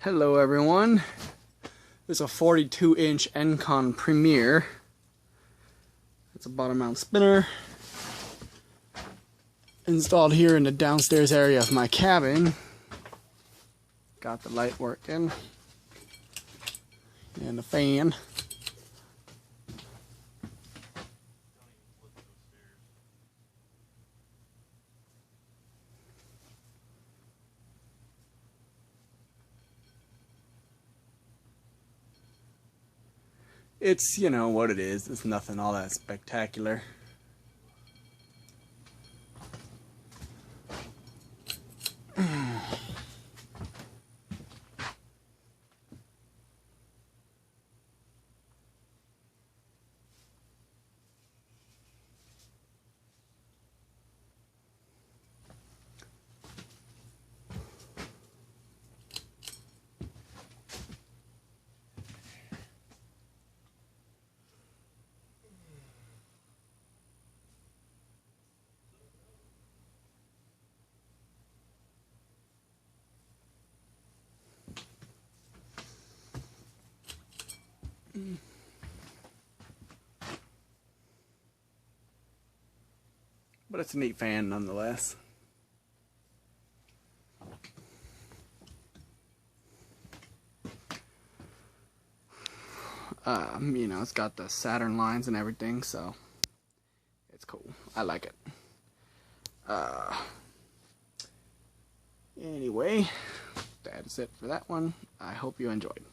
Hello everyone, this is a 42-inch Encon Premier. It's a bottom mount spinner installed here in the downstairs area of my cabin. Got the light working and the fan. It's, you know, what it is. It's nothing all that spectacular. But it's a neat fan nonetheless. You know, it's got the Saturn lines and everything, so it's cool. I like it. Anyway, that is it for that one. I hope you enjoyed.